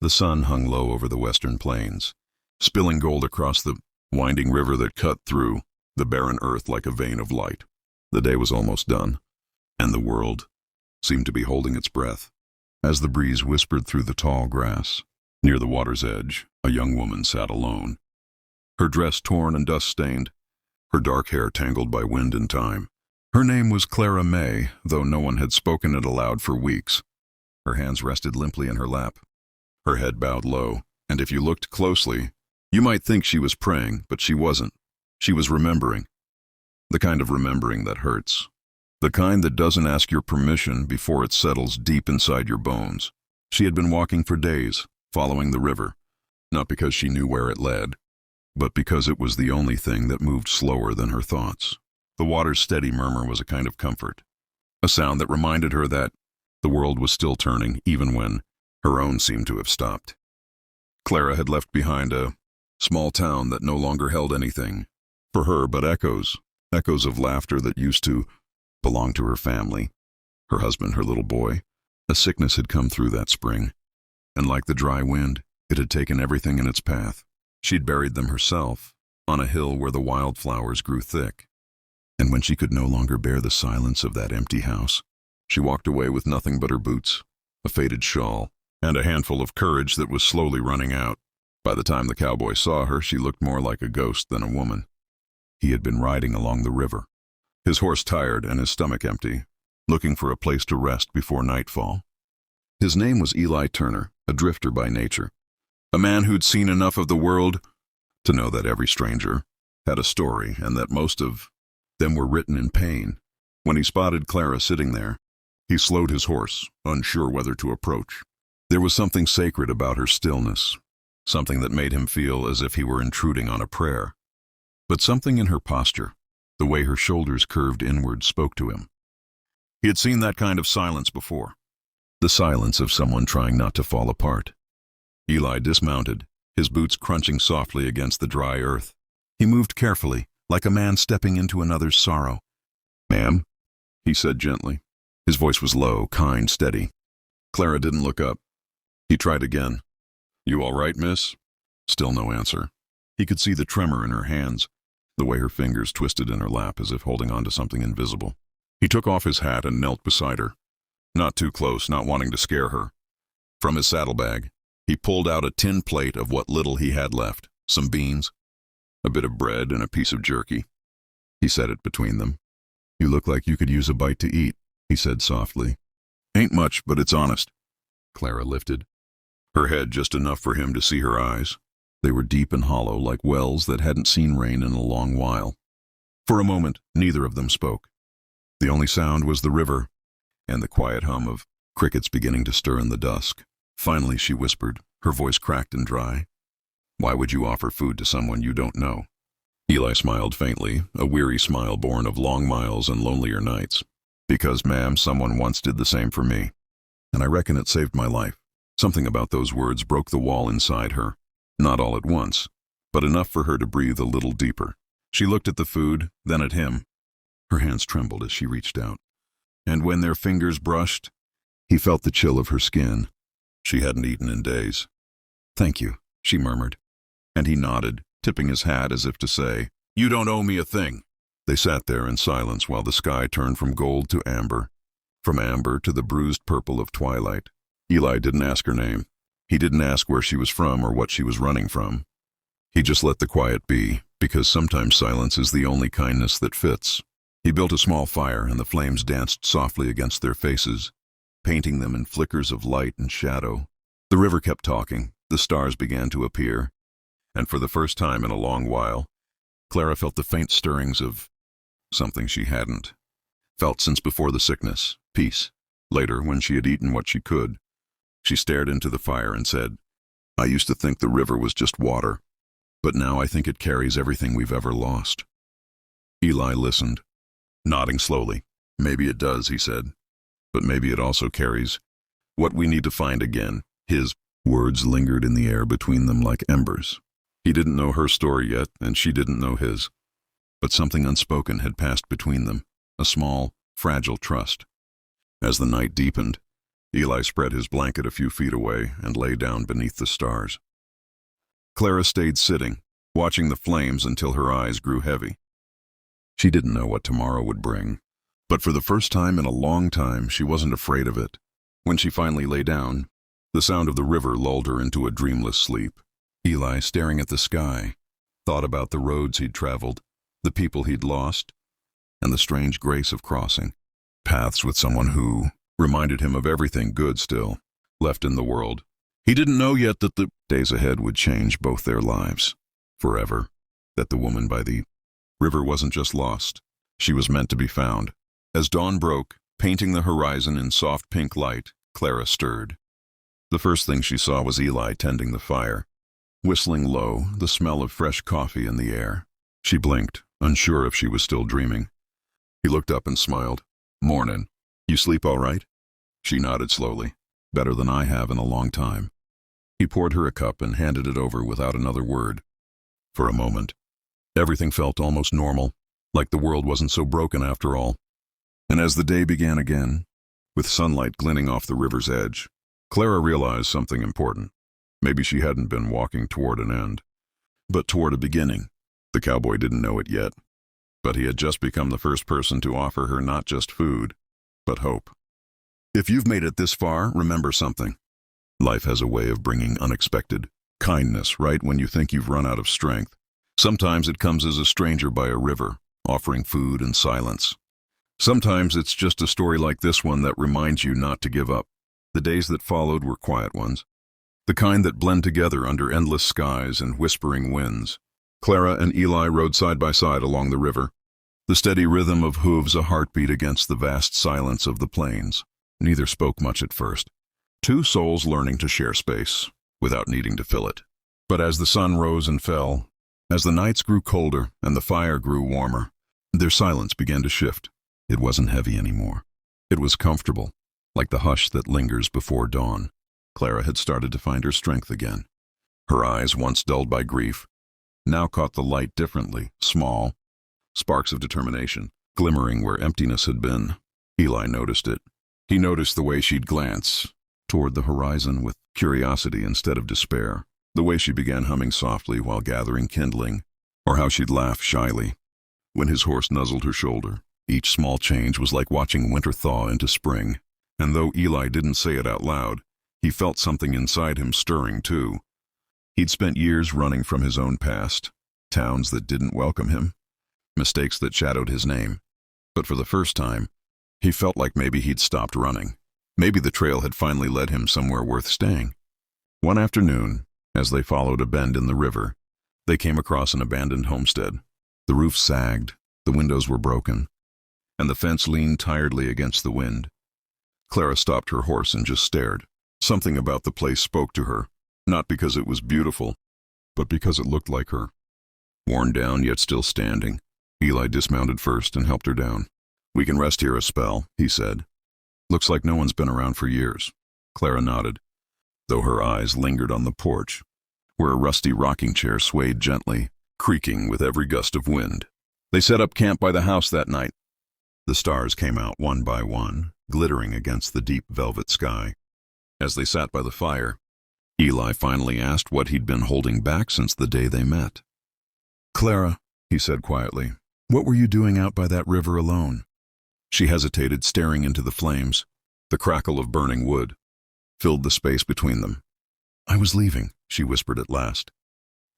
The sun hung low over the western plains, spilling gold across the winding river that cut through the barren earth like a vein of light. The day was almost done, and the world seemed to be holding its breath. As the breeze whispered through the tall grass, near the water's edge, a young woman sat alone. Her dress torn and dust-stained, her dark hair tangled by wind and time. Her name was Clara May, though no one had spoken it aloud for weeks. Her hands rested limply in her lap, her head bowed low, and if you looked closely, you might think she was praying, but she wasn't. She was remembering. The kind of remembering that hurts. The kind that doesn't ask your permission before it settles deep inside your bones. She had been walking for days, following the river, not because she knew where it led, but because it was the only thing that moved slower than her thoughts. The water's steady murmur was a kind of comfort, a sound that reminded her that the world was still turning, even when her own seemed to have stopped. Clara had left behind a small town that no longer held anything for her but echoes of laughter that used to belong to her family, her husband, her little boy. A sickness had come through that spring, and like the dry wind, it had taken everything in its path. She'd buried them herself, on a hill where the wildflowers grew thick. And when she could no longer bear the silence of that empty house, she walked away with nothing but her boots, a faded shawl, and a handful of courage that was slowly running out. By the time the cowboy saw her, she looked more like a ghost than a woman. He had been riding along the river, his horse tired and his stomach empty, looking for a place to rest before nightfall. His name was Eli Turner, a drifter by nature, a man who'd seen enough of the world to know that every stranger had a story and that most of them were written in pain. When he spotted Clara sitting there, he slowed his horse, unsure whether to approach. There was something sacred about her stillness, something that made him feel as if he were intruding on a prayer. But something in her posture, the way her shoulders curved inward, spoke to him. He had seen that kind of silence before, the silence of someone trying not to fall apart. Eli dismounted, his boots crunching softly against the dry earth. He moved carefully, like a man stepping into another's sorrow. "Ma'am," he said gently. His voice was low, kind, steady. Clara didn't look up. He tried again. "You all right, miss?" Still no answer. He could see the tremor in her hands, the way her fingers twisted in her lap as if holding on to something invisible. He took off his hat and knelt beside her, not too close, not wanting to scare her. From his saddlebag, he pulled out a tin plate of what little he had left, some beans, a bit of bread, and a piece of jerky. He set it between them. "You look like you could use a bite to eat," he said softly. "Ain't much, but it's honest." Clara lifted her head just enough for him to see her eyes. They were deep and hollow, like wells that hadn't seen rain in a long while. For a moment, neither of them spoke. The only sound was the river and the quiet hum of crickets beginning to stir in the dusk. Finally she whispered, her voice cracked and dry. "Why would you offer food to someone you don't know?" Eli smiled faintly, a weary smile born of long miles and lonelier nights. "Because, ma'am, someone once did the same for me, and I reckon it saved my life." Something about those words broke the wall inside her. Not all at once, but enough for her to breathe a little deeper. She looked at the food, then at him. Her hands trembled as she reached out, and when their fingers brushed, he felt the chill of her skin. She hadn't eaten in days. "Thank you," she murmured, and he nodded, tipping his hat as if to say, "You don't owe me a thing." They sat there in silence while the sky turned from gold to amber, from amber to the bruised purple of twilight. Eli didn't ask her name. He didn't ask where she was from or what she was running from. He just let the quiet be, because sometimes silence is the only kindness that fits. He built a small fire, and the flames danced softly against their faces, painting them in flickers of light and shadow. The river kept talking, the stars began to appear, and for the first time in a long while, Clara felt the faint stirrings of something she hadn't felt since before the sickness, peace. Later, when she had eaten what she could, she stared into the fire and said, "I used to think the river was just water, but now I think it carries everything we've ever lost." Eli listened, nodding slowly. "Maybe it does," he said, "but maybe it also carries what we need to find again." His words lingered in the air between them like embers. He didn't know her story yet, and she didn't know his, but something unspoken had passed between them, a small, fragile trust. As the night deepened, Eli spread his blanket a few feet away and lay down beneath the stars. Clara stayed sitting, watching the flames until her eyes grew heavy. She didn't know what tomorrow would bring, but for the first time in a long time, she wasn't afraid of it. When she finally lay down, the sound of the river lulled her into a dreamless sleep. Eli, staring at the sky, thought about the roads he'd traveled, the people he'd lost, and the strange grace of crossing paths with someone who reminded him of everything good still left in the world. He didn't know yet that the days ahead would change both their lives forever, that the woman by the river wasn't just lost, she was meant to be found. As dawn broke, painting the horizon in soft pink light, Clara stirred. The first thing she saw was Eli tending the fire, whistling low, the smell of fresh coffee in the air. She blinked, unsure if she was still dreaming. He looked up and smiled. "Mornin'. You sleep all right?" She nodded slowly. "Better than I have in a long time." He poured her a cup and handed it over without another word. For a moment, everything felt almost normal, like the world wasn't so broken after all. And as the day began again, with sunlight glinting off the river's edge, Clara realized something important. Maybe she hadn't been walking toward an end, but toward a beginning. The cowboy didn't know it yet, but he had just become the first person to offer her not just food, but hope. If you've made it this far, remember something. Life has a way of bringing unexpected kindness right when you think you've run out of strength. Sometimes it comes as a stranger by a river, offering food and silence. Sometimes it's just a story like this one that reminds you not to give up. The days that followed were quiet ones, the kind that blend together under endless skies and whispering winds. Clara and Eli rode side by side along the river, the steady rhythm of hooves a heartbeat against the vast silence of the plains. Neither spoke much at first. Two souls learning to share space, without needing to fill it. But as the sun rose and fell, as the nights grew colder and the fire grew warmer, their silence began to shift. It wasn't heavy anymore. It was comfortable, like the hush that lingers before dawn. Clara had started to find her strength again. Her eyes, once dulled by grief, now caught the light differently, small, sparks of determination, glimmering where emptiness had been. Eli noticed it. He noticed the way she'd glance toward the horizon with curiosity instead of despair, the way she began humming softly while gathering kindling, or how she'd laugh shyly when his horse nuzzled her shoulder. Each small change was like watching winter thaw into spring, and though Eli didn't say it out loud, he felt something inside him stirring too. He'd spent years running from his own past, towns that didn't welcome him, mistakes that shadowed his name. But for the first time, he felt like maybe he'd stopped running. Maybe the trail had finally led him somewhere worth staying. One afternoon, as they followed a bend in the river, they came across an abandoned homestead. The roof sagged, the windows were broken, and the fence leaned tiredly against the wind. Clara stopped her horse and just stared. Something about the place spoke to her, not because it was beautiful, but because it looked like her. Worn down yet still standing, Eli dismounted first and helped her down. "We can rest here a spell," he said. "Looks like no one's been around for years." Clara nodded, though her eyes lingered on the porch, where a rusty rocking chair swayed gently, creaking with every gust of wind. They set up camp by the house that night. The stars came out one by one, glittering against the deep velvet sky. As they sat by the fire, Eli finally asked what he'd been holding back since the day they met. "Clara," he said quietly, "what were you doing out by that river alone?" She hesitated, staring into the flames. The crackle of burning wood filled the space between them. "I was leaving," she whispered at last.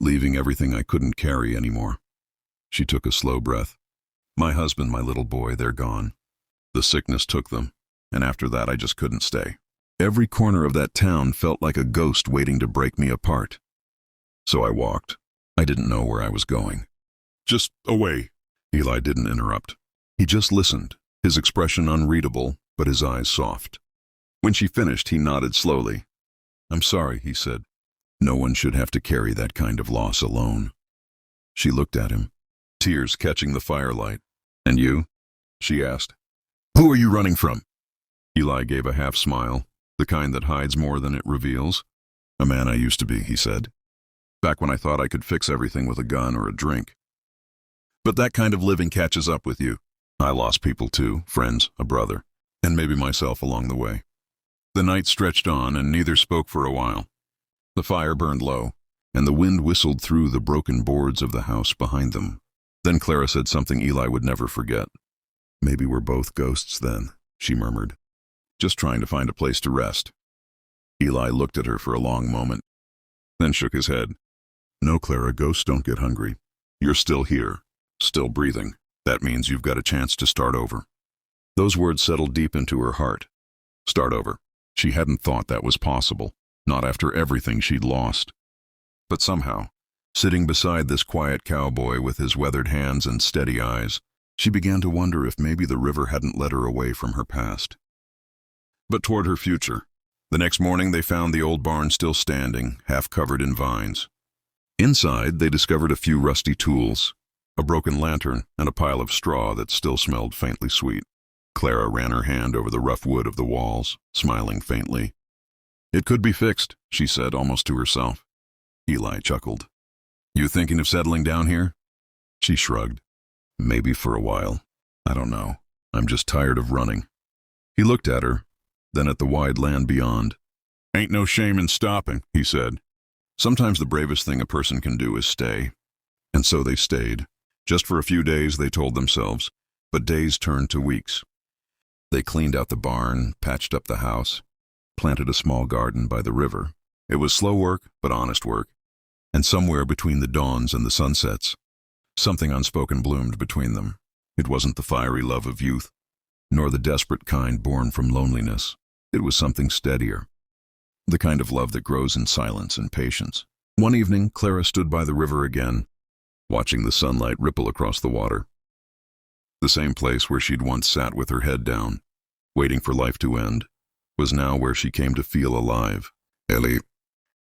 "Leaving everything I couldn't carry anymore." She took a slow breath. "My husband, my little boy, they're gone. The sickness took them, and after that I just couldn't stay. Every corner of that town felt like a ghost waiting to break me apart. So I walked. I didn't know where I was going." "Just away." Eli didn't interrupt. He just listened, his expression unreadable, but his eyes soft. When she finished, he nodded slowly. "I'm sorry," he said. "No one should have to carry that kind of loss alone." She looked at him, tears catching the firelight. "And you?" she asked. "Who are you running from?" Eli gave a half smile, the kind that hides more than it reveals. "A man I used to be," he said. "Back when I thought I could fix everything with a gun or a drink. But that kind of living catches up with you. I lost people too, friends, a brother, and maybe myself along the way. The night stretched on, and neither spoke for a while. The fire burned low, and the wind whistled through the broken boards of the house behind them. Then Clara said something Eli would never forget. "Maybe we're both ghosts then," she murmured, "just trying to find a place to rest." Eli looked at her for a long moment, then shook his head. "No, Clara, ghosts don't get hungry. You're still here, still breathing. That means you've got a chance to start over." Those words settled deep into her heart. Start over. She hadn't thought that was possible, not after everything she'd lost. But somehow, sitting beside this quiet cowboy with his weathered hands and steady eyes, she began to wonder if maybe the river hadn't led her away from her past, but toward her future. The next morning they found the old barn still standing, half covered in vines. Inside, they discovered a few rusty tools, a broken lantern, and a pile of straw that still smelled faintly sweet. Clara ran her hand over the rough wood of the walls, smiling faintly. "It could be fixed," she said, almost to herself. Eli chuckled. "You thinking of settling down here?" She shrugged. "Maybe for a while. I don't know. I'm just tired of running." He looked at her, then at the wide land beyond. "Ain't no shame in stopping," he said. "Sometimes the bravest thing a person can do is stay." And so they stayed. Just for a few days, they told themselves, but days turned to weeks. They cleaned out the barn, patched up the house, planted a small garden by the river. It was slow work, but honest work. And somewhere between the dawns and the sunsets, something unspoken bloomed between them. It wasn't the fiery love of youth, nor the desperate kind born from loneliness. It was something steadier, the kind of love that grows in silence and patience. One evening, Clara stood by the river again, watching the sunlight ripple across the water. The same place where she'd once sat with her head down, waiting for life to end, was now where she came to feel alive. Ellie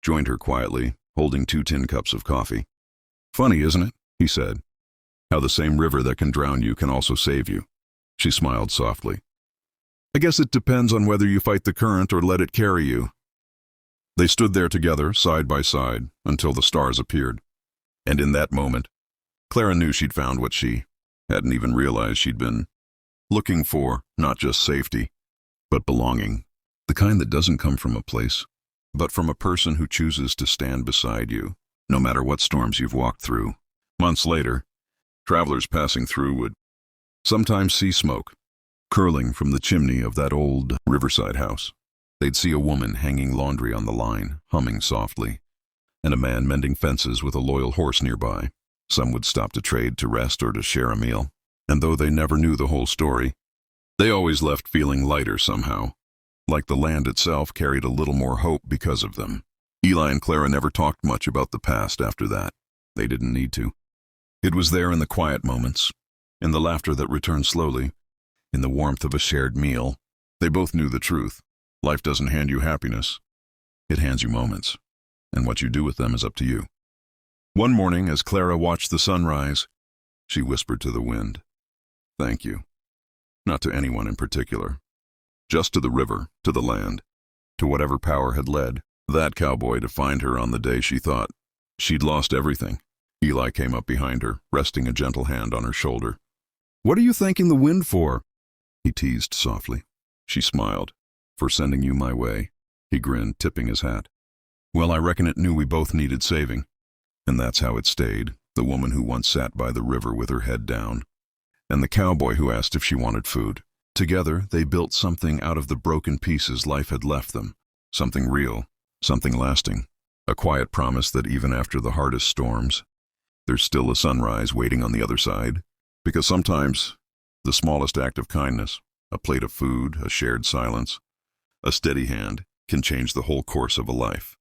joined her quietly, holding 2 tin cups of coffee. "Funny, isn't it?" he said. "How the same river that can drown you can also save you." She smiled softly. "I guess it depends on whether you fight the current or let it carry you." They stood there together, side by side, until the stars appeared. And in that moment, Clara knew she'd found what she hadn't even realized she'd been looking for, not just safety, but belonging. The kind that doesn't come from a place, but from a person who chooses to stand beside you, no matter what storms you've walked through. Months later, travelers passing through would sometimes see smoke curling from the chimney of that old riverside house. They'd see a woman hanging laundry on the line, humming softly, and a man mending fences with a loyal horse nearby. Some would stop to trade, to rest, or to share a meal. And though they never knew the whole story, they always left feeling lighter somehow, like the land itself carried a little more hope because of them. Eli and Clara never talked much about the past after that. They didn't need to. It was there in the quiet moments, in the laughter that returned slowly, in the warmth of a shared meal. They both knew the truth. Life doesn't hand you happiness. It hands you moments, and what you do with them is up to you. One morning, as Clara watched the sunrise, she whispered to the wind, "Thank you." Not to anyone in particular, just to the river, to the land, to whatever power had led that cowboy to find her on the day she thought she'd lost everything. Eli came up behind her, resting a gentle hand on her shoulder. "What are you thanking the wind for?" he teased softly. She smiled. "For sending you my way," he grinned, tipping his hat. "Well, I reckon it knew we both needed saving." And that's how it stayed, the woman who once sat by the river with her head down, and the cowboy who asked if she wanted food. Together, they built something out of the broken pieces life had left them, something real, something lasting, a quiet promise that even after the hardest storms, there's still a sunrise waiting on the other side. Because sometimes, the smallest act of kindness, a plate of food, a shared silence, a steady hand, can change the whole course of a life.